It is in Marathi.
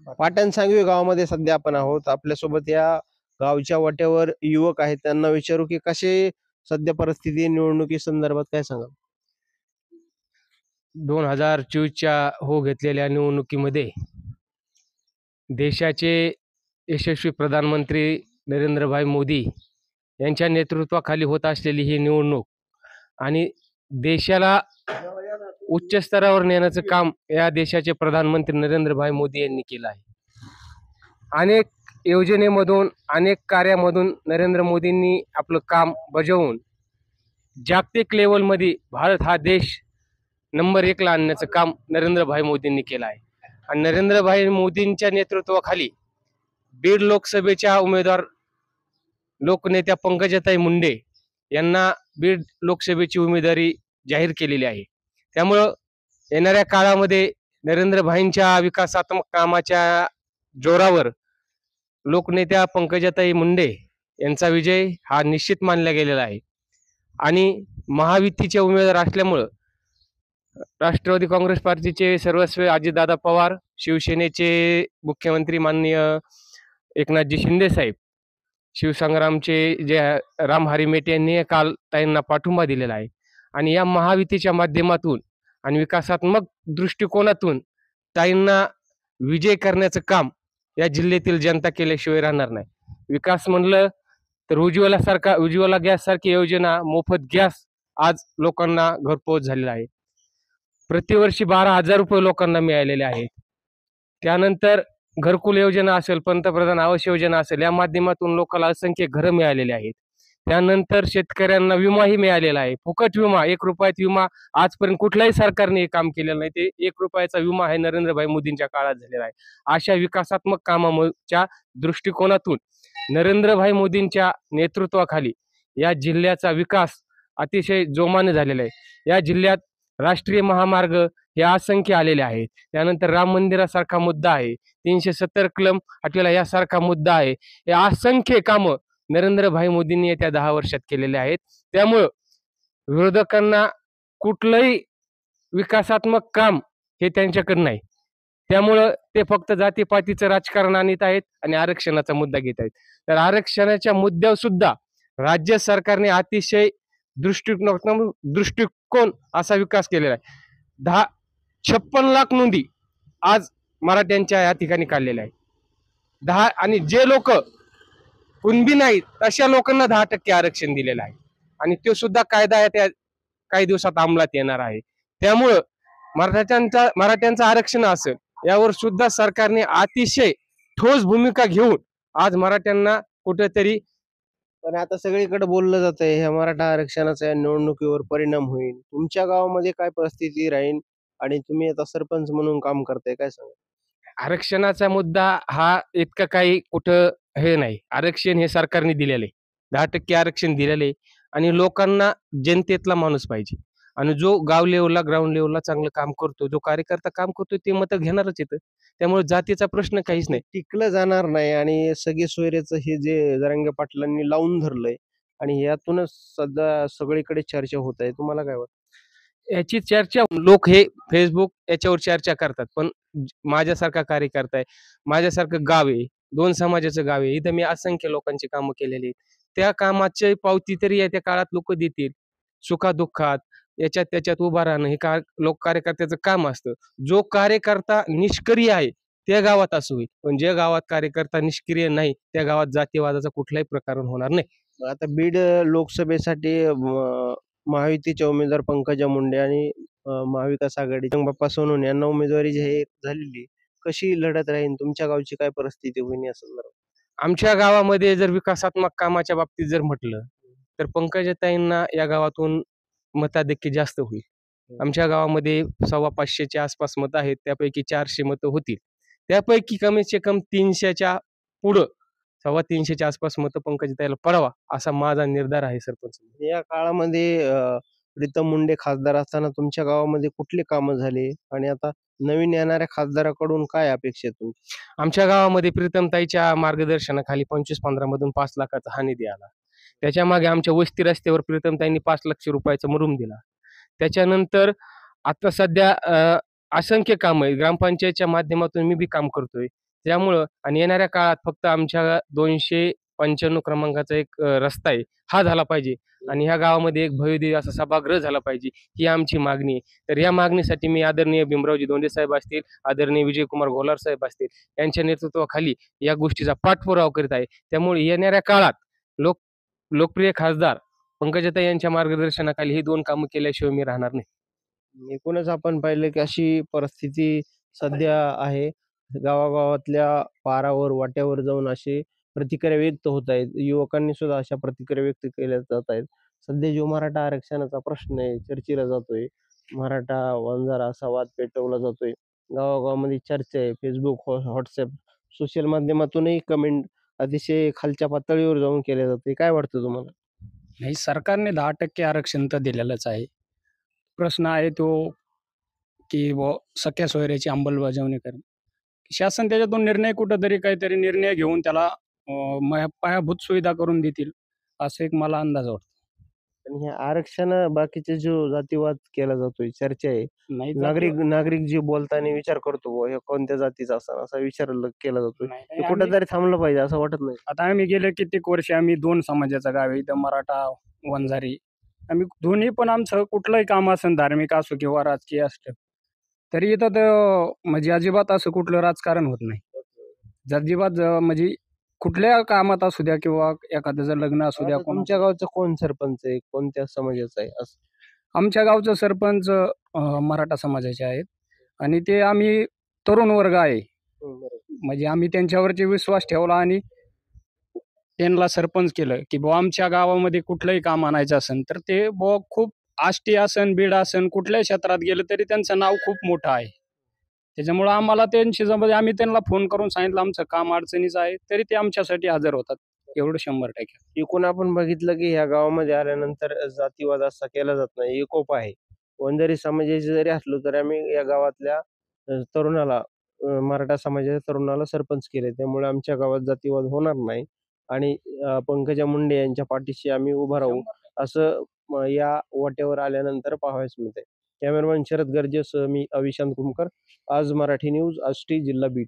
पाटण सांगवी गावामध्ये सध्या आपण आहोत. आपल्यासोबत या गावच्या वाट्यावर युवक आहेत. त्यांना विचारू की कशी सध्या परिस्थिती निवडणुकी संदर्भात काय सांगाल? 2024च्या घेतलेल्या निवडणुकीमध्ये देशाचे यशस्वी प्रधानमंत्री नरेंद्रभाई मोदी यांच्या नेतृत्वाखाली होत असलेली ही निवडणूक आणि देशाला उच्च स्तरावर नेण्याचं काम या देशाचे प्रधानमंत्री नरेंद्रभाई मोदी यांनी केलं आहे. अनेक योजनेमधून, अनेक कार्यामधून नरेंद्र मोदींनी आपलं काम बजावून जागतिक लेवलमध्ये भारत हा देश नंबर 1 ला आणण्याचं काम नरेंद्रभाई मोदींनी केलं आहे. आणि नरेंद्रभाई मोदींच्या नेतृत्वाखाली बीड लोकसभेच्या उमेदवार लोकनेत्या पंकजाताई मुंडे यांना बीड लोकसभेची उमेदवारी जाहीर केलेली आहे. त्यामुळं येणाऱ्या काळामध्ये नरेंद्रभाईंच्या विकासात्मक कामाच्या जोरावर लोकनेत्या पंकजाताई मुंडे यांचा विजय हा निश्चित मानला गेलेला आहे. आणि महायुतीचे उमेदवार असल्यामुळं राष्ट्रवादी काँग्रेस पार्टीचे सर्वस्वी अजितदादा पवार, शिवसेनेचे मुख्यमंत्री माननीय एकनाथजी शिंदे साहेब, शिवसंग्रामचे जे राम हरिमेटे यांनी काल ताईंना पाठिंबा दिलेला आहे. आणि या महायुतीच्या माध्यमातून आणि विकासात्मक दृष्टिकोनातून ताईंना विजय करण्याचं काम या जिल्ह्यातील जनता केल्याशिवाय राहणार नाही. विकास म्हणलं तर उज्ज्वला गॅस सारखी योजना, मोफत गॅस आज लोकांना घरपोच झालेला आहे. प्रतिवर्षी 12,000 रुपये लोकांना मिळालेले आहेत. त्यानंतर घरकुल योजना असेल, पंतप्रधान आवास योजना असेल, या माध्यमातून लोकांना असंख्य घरं मिळालेली आहेत. त्यानंतर शेतकऱ्यांना विमाही मिळालेला आहे, फुकट विमा, 1 रुपयात विमा. आजपर्यंत कुठल्याही सरकारने काम केलेलं नाही. ते 1 रुपयाचा विमा आहे नरेंद्रभाई मोदींच्या काळात झालेला आहे. अशा विकासात्मक कामाच्या दृष्टिकोनातून नरेंद्रभाई मोदींच्या नेतृत्वाखाली या जिल्ह्याचा विकास अतिशय जोमाने झालेला आहे. या जिल्ह्यात राष्ट्रीय महामार्ग हे असंख्य आलेले आहेत. त्यानंतर राम मंदिरासारखा मुद्दा आहे, 370 कलम हटवला यासारखा मुद्दा आहे. हे असंख्य कामं नरेंद्रभाई मोदींनी येत्या 10 वर्षात केलेले आहेत. त्यामुळं विरोधकांना कुठलंही विकासात्मक काम हे त्यांच्याकडे नाही. त्यामुळं ते फक्त जातीपातीचं राजकारण आणत आहेत आणि आरक्षणाचा मुद्दा घेत आहेत. तर आरक्षणाच्या मुद्द्यावर सुद्धा राज्य सरकारने अतिशय दृष्टिकोन असा विकास केलेला आहे. 56 लाख नोंदी आज मराठ्यांच्या या ठिकाणी काढलेल्या आहेत. आणि जे लोक कुणबी नाहीत तशा लोकांना 10% आरक्षण दिलेलं आहे. आणि तो सुद्धा कायदा आहे त्या काही दिवसात अंमलात येणार आहे. त्यामुळं मराठ्यांचं आरक्षण असेल यावर सुद्धा सरकारने अतिशय ठोस भूमिका घेऊन आज मराठ्यांना कुठेतरी. पण आता सगळीकडे बोललं जातंय ह्या मराठा आरक्षणाचा या निवडणुकीवर परिणाम होईल. तुमच्या गावामध्ये काय परिस्थिती राहील आणि तुम्ही आता सरपंच म्हणून काम करताय, काय सांगा? आरक्षणाचा मुद्दा हा इतका काही कुठं हे नाही. आरक्षण हे सरकारने दिलेलं आहे, 10% आरक्षण दिलेलं आहे. आणि लोकांना जनतेतला माणूस पाहिजे. आणि जो गाव लेवलला, ग्राउंड लेवलला चांगलं काम करतो, जो कार्यकर्ता काम करतो, ते मतं घेणारच येतं. त्यामुळे जातीचा प्रश्न काहीच नाही. टिकलं जाणार नाही आणि सगळे सोयरेचं हे जे जरांगे पाटलांनी लावून धरलंय आणि यातूनच सध्या सगळीकडे चर्चा होत आहे. तुम्हाला काय वाटतं? याची चर्चा लोक हे फेसबुक याच्यावर चर्चा करतात. पण माझ्यासारखा कार्यकर्ता आहे, माझ्यासारखं गाव आहे, 2 समाजाचं गाव आहे, इथं मी असंख्य लोकांची कामं केलेली आहेत. त्या कामाची पावती तरी येत्या काळात लोक देतील. सुखादुःखात याच्यात त्याच्यात उभा राहणं हे लोक कार्यकर्त्याचं काम असतं. जो कार्यकर्ता निष्क्रिय आहे त्या गावात असं होईल. पण ज्या गावात कार्यकर्ता निष्क्रिय नाही त्या गावात जातीवादाचा कुठलाही प्रकरण होणार नाही. आता बीड लोकसभेसाठी महायुतीचे उमेदवार पंकजा मुंडे आणि महाविकास आघाडी बाप्पा सोनवणे यांना उमेदवारी जाहीर झालेली. कशी लढत राहील? तुमच्या गावची काय परिस्थिती होईल या संदर्भात? आमच्या गावामध्ये जर विकासात्मक कामाच्या बाबतीत जर म्हटलं तर पंकजाताईंना या गावातून मताधिक्य जास्त होईल. आमच्या गावामध्ये 550च्या आसपास मतं आहेत, त्यापैकी 400 मतं होतील. त्यापैकी कमीत कमी 300च्या पुढं 350च्या आसपास मतं पंकजाताईला पडावा असा माझा निर्धार आहे सरपंच. या काळामध्ये प्रीतम मुंडे खासदार असताना तुमच्या गावामध्ये कुठली कामं झाली आणि आता नवीन येणाऱ्या खासदाराकडून काय अपेक्षा आहे तुमची? आमच्या गावामध्ये प्रीतमताईच्या मार्गदर्शनाखाली 25-15 मधून 5 लाखाचा हा निधी आला. त्याच्या मागे आमच्या वस्ती रस्त्यावर प्रीतमताईंनी 5 लाख रुपयाचा मुरुम दिला. त्याच्यानंतर आता सध्या असंख्य कामं आहेत. ग्रामपंचायतच्या माध्यमातून मी बी काम करतोय. त्यामुळं आणि येणाऱ्या काळात फक्त आमच्या 295 क्रमांकाचा एक रस्ता आहे, हा झाला पाहिजे आणि ह्या गावामध्ये एक भव्यदिव्य असा सभागृह झाला पाहिजे, ही आमची मागणी आहे. तर या मागणीसाठी मी आदरणीय भीमरावजी धोंडे साहेब असतील, आदरणीय विजयकुमार घोलार साहेब असतील, यांच्या नेतृत्वाखाली या गोष्टीचा पाठपुरावा करीत आहे. त्यामुळे येणाऱ्या काळात लोकप्रिय खासदार पंकजाताई यांच्या मार्गदर्शनाखाली ही 2 कामं केल्याशिवाय मी राहणार नाही. एकूणच आपण पाहिलं की अशी परिस्थिती सध्या आहे. गावागावातल्या पारावर, वाट्यावर जाऊन अशी प्रतिक्रिया व्यक्त होत आहेत. युवकांनी सुद्धा अशा प्रतिक्रिया व्यक्त केल्या जात आहेत. सध्या जो मराठा आरक्षणाचा प्रश्न आहे, चर्चेला जातोय. मराठा वंजारा असा वाद पेटवला जातोय. गावागावामध्ये चर्चा आहे. Facebook, WhatsApp, सोशल माध्यमातूनही कमेंट अतिशय खालच्या पातळीवर जाऊन केल्या जाते. काय वाटतं तुम्हाला? नाही, सरकारने 10% आरक्षण तर दिलेलंच आहे. प्रश्न आहे तो, की सख्या सोयऱ्याची अंमलबजावणी करणे. शासन त्याच्यातून निर्णय कुठेतरी काहीतरी निर्णय घेऊन त्याला पायाभूत सुविधा करून देतील, असं एक मला अंदाज वाटतो. आणि हे आरक्षण बाकीचे जो जातीवाद केला जातोय, चर्चा आहे. नाही नागरिक नागरिक जे बोलताना विचार करतो बुवा, हे कोणत्या जातीचा असा असा विचार केला जातोय. नाही, ते कुठेतरी थांबलं पाहिजे असं वाटत नाही. आता आम्ही गेले कित्येक वर्ष आम्ही 2 समाजाचं गाव आहे. इथं मराठा, वंजारी. आम्ही दोन्ही पण आमचं कुठलंही काम असेल, धार्मिक असो किंवा राजकीय असतं, तरी इथं तर म्हणजे अजिबात असं कुठलं राजकारण होत नाही. अजिबात म्हणजे कुठल्या कामात असू द्या किंवा एखाद्याचं लग्न असू द्या, आता तुमच्या गावचं कोण सरपंच आहे? कोणत्या समाजाचा आहे? असं आमच्या गावचं सरपंच मराठा समाजाचे आहेत आणि ते आम्ही तरुण वर्ग आहे. बरोबर. म्हणजे आम्ही त्यांच्यावरती विश्वास ठेवला आणि त्यांना सरपंच केलं, की बुवा आमच्या गावामध्ये कुठलंही काम आणायचं असेल, तर ते बुवा खूप आष्टी असन, बीड असन, कुठल्याही क्षेत्रात गेलं तरी त्यांचं नाव खूप मोठं आहे. त्याच्यामुळं आम्हाला त्यांची जमत आम्ही त्यांना फोन करून सांगितलं आमचं काम अडचणीचं आहे, तरी ते आमच्यासाठी हजर होतात. एवढं 100%. एकूण आपण बघितलं की ह्या गावामध्ये आल्यानंतर जातीवाद असा केला जात नाही. एकोपा आहे. वंजारी समाजाचे जरी असलो तरी आम्ही या गावातल्या तरुणाला मराठा समाजाच्या तरुणाला सरपंच केले. त्यामुळे आमच्या गावात जातीवाद होणार नाही आणि पंकजा मुंडे यांच्या पाठीशी आम्ही उभं राहू असं या वाटेवर आल्यानंतर पाहावयास मिळतंय. कॅमेरामॅन शरद गर्जेसह मी अविशांत कुमकर. आज मराठी न्यूज, आष्टी, जिल्हा बीड.